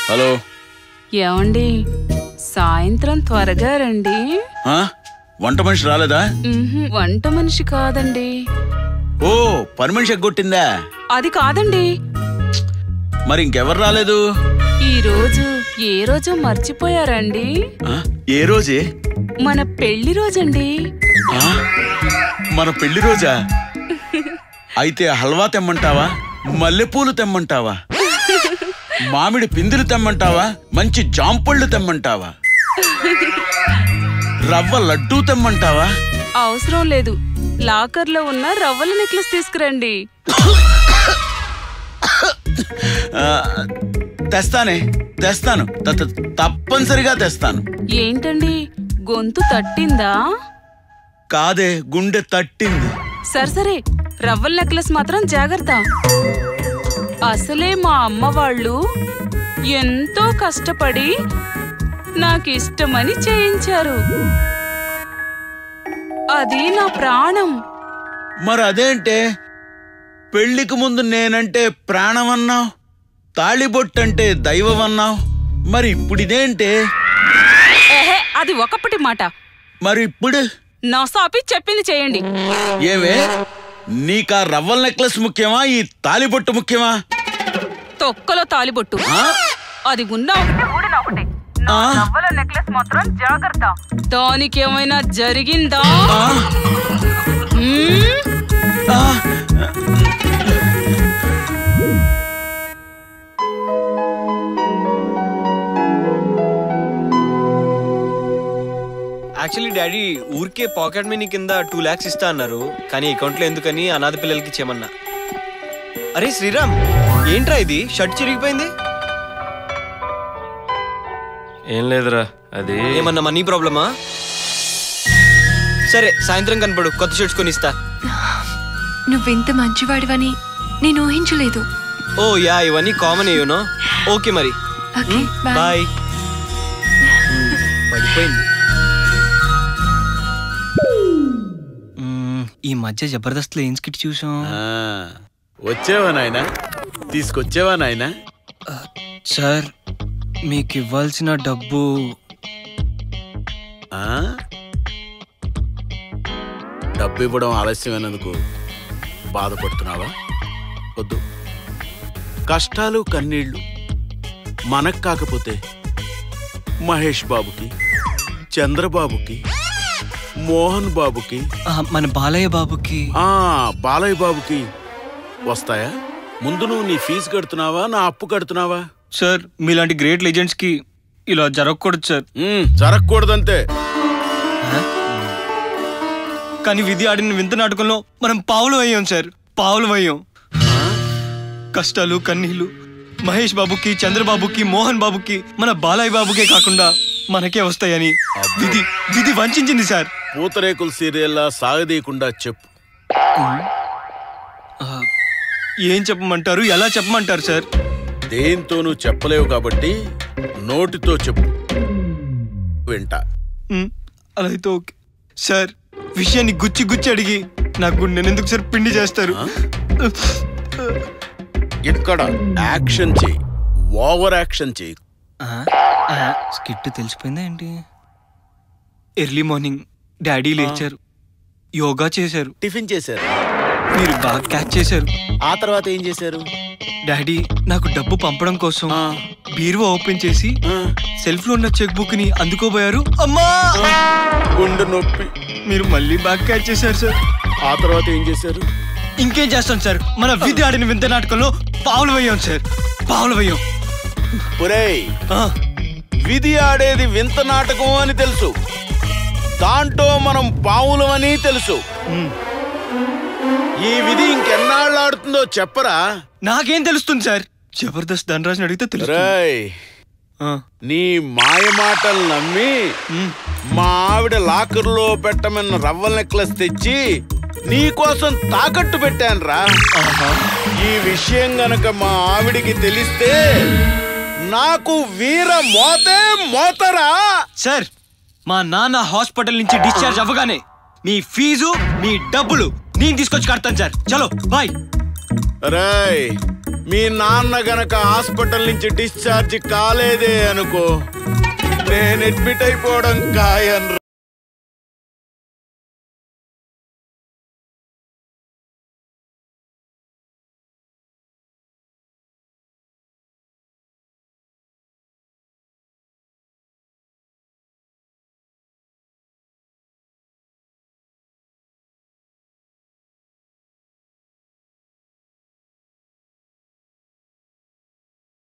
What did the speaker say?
Hello ఏమండి సాయంత్రం త్వరగా రండి. వంట మనిషి రాలేదా? వంట మనిషి కాదండి. ఓ పని మనిషి ఎగ్గొట్టిందా? అది కాదండి. మరి ఇంకెవరు రాలేదు? ఈ రోజు ఏ రోజో మర్చిపోయారండి? ఏ రోజే? మన పెళ్లి రోజండి. మన పెళ్లి రోజా? అయితే హల్వా తెమ్మంటావా, మల్లెపూలు తెమ్మంటావా, మామిడి పిందులు తెమ్మంటావా, మంచి జాంపళ్ళు తెమ్మంటావా, రవ్వ లడ్డూ తెమ్మంటావా? అవసరం లేదు, లాకర్లో ఉన్న రవ్వల నెక్లెస్ తీసుకురండి. తెస్తాను, తప్పనిసరిగా తెస్తాను. ఏంటండి గొంతు తట్టిందా? కాదే, గుండె తట్టింది. సరే రవ్వల నెక్లెస్ మాత్రం జాగ్రత్త. అసలే మా అమ్మ వాళ్ళు ఎంతో కష్టపడి నాకిష్టమని చేయించారు. అది నా ప్రాణం. మరి అదేంటే పెళ్లికి ముందు నేనంటే ప్రాణమన్నావు, తాళిబొట్టంటే దైవమన్నావు, మరి ఇప్పుడిదేంటే? అది ఒకప్పటి మాట. మరి ఇప్పుడు నా సాపి చెప్పింది చేయండి. ఏవే, నీకా రవ్వల నెక్లెస్ ముఖ్యమా, ఈ తాళిబొట్టు ముఖ్యమా? తొక్కలో తాళిబొట్టు అది ఉన్నా ఒకటే. రవ్వల నెక్లెస్ మాత్రం జాగ్రత్త. దానికేమైనా జరిగిందా? యాక్చువల్లీ డాడీ ఊరికే పాకెట్ మనీ కింద 2 lakhs ఇస్తా అన్నారు, కానీ అకౌంట్లో ఎందుకని అనాథ పిల్లలకి ఇచ్చేమన్నా. అరే శ్రీరామ్, ఏంట్రా ఇది, షర్ట్ చిరిగిపోయింది? ఏం లేదురా, అది ఏమన్నా మనీ ప్రాబ్లమా? సరే సాయంత్రం కనపడు, కొత్త షర్ట్స్ కొని ఇస్తా. నువ్వెంత మంచివాడివని నేను ఊహించలేదు. ఓ యా, ఇవన్నీ కామన్ అయ్యూనో. ఓకే మరి బాయ్. పడిపోయింది. ఈ మధ్య జబర్దస్త్ లో ఏం స్కిట్ చూసాం? వచ్చేవా నాయనా, తీసుకొచ్చేవా నాయనా? సార్, మీకు ఇవ్వాల్సిన డబ్బు. డబ్బు ఇవ్వడం ఆలస్యమైనందుకు బాధపడుతున్నావా? వద్దు, కష్టాలు కన్నీళ్లు మనకు కాకపోతే మహేష్ బాబుకి, చంద్రబాబుకి, మోహన్ బాబుకి, మన బాలయ్య బాబుకి. బాలయ్య బాబుకి వస్తాయా? ముందు నువ్వు నీ ఫీజు కడుతున్నావా, నా అప్పు కడుతున్నావా? సార్, మీలాంటి గ్రేట్ లెజెండ్స్ కి ఇలా జరగకూడదు సార్. జరగకూడదంతే. కానీ విధి ఆడిన వింత నాటకంలో మనం పావులు అయ్యాం సార్, పావులు అయ్యాం. కష్టాలు కన్నీళ్లు మహేష్ బాబుకి, చంద్రబాబుకి, మోహన్ బాబుకి, మన బాలయ్య బాబుకే కాకుండా మనకే వస్తాయని విధి వంచింది సార్. పూతరేకుల సీరియల్లా సాగదీయకుండా చెప్పు. ఏం చెప్పమంటారు, ఎలా చెప్పమంటారు సార్? దేంతోనూ చెప్పలేవు కాబట్టి నోటితో చెప్పు, వింటా. అలా అయితే ఓకే సార్. విషయాన్ని గుచ్చి అడిగి నాకు నేనెందుకు సార్ పిండి చేస్తారు? ఇక్కడ యాక్షన్ చెయ్యి, ఓవర్ యాక్షన్ చెయ్యి. స్కిట్ తెలిసిపోయిందా ఏంటి? ఎర్లీ మార్నింగ్ డాడీ లేచారు, యోగా చేశారు, టిఫిన్ చేశారు, మీరు బాగా క్యాచ్ చేశారు. ఆ తర్వాత ఏం చేశారు? డాడీ నాకు డబ్బు పంపడం కోసం బీరువా ఓపెన్ చేసి సెల్ఫ్ లో ఉన్న చెక్ బుక్ ని అందుకోబోయారు. అమ్మా, గుండె నొప్పి. మీరు మళ్ళీ బాగా క్యాచ్ చేశారు సార్. ఆ తర్వాత ఏం చేశారు? ఇంకేం చేస్తాం సార్, మన విధి ఆడిన వింత నాటకంలో పావులు వేయం సార్, పావులు వేయం. విధి ఆడేది వింత నాటకం అని తెలుసు, దాంట్లో మనం పావులం అని తెలుసు. ఈ విధి ఇంకెన్నాళ్ళు ఆడుతుందో చెప్పరా? నాకేం తెలుస్తుంది సార్, జబర్దస్త్ ధనరాజ్ని అడిగితే తెలుసు. నీ మాయ మాటలు నమ్మి మా ఆవిడ లాకర్లో పెట్టమన్న రవ్వల నెక్లెస్ తెచ్చి నీకోసం తాకట్టు పెట్టానురా. ఈ విషయం గనక మా ఆవిడికి తెలిస్తే నాకు వీర మోతే మోతరా. సార్, మా నాన్న హాస్పిటల్ నుంచి డిశ్చార్జ్ అవ్వగానే మీ ఫీజు, మీ డబ్బులు నేను తీసుకొచ్చి కడతాను సార్. చలో బాయ్. రేయ్, మీ నాన్న గనక హాస్పిటల్ నుంచి డిశ్చార్జ్ కాలేదే అనుకో, నేను అడ్మిట్ అయిపోవడం ఖాయం.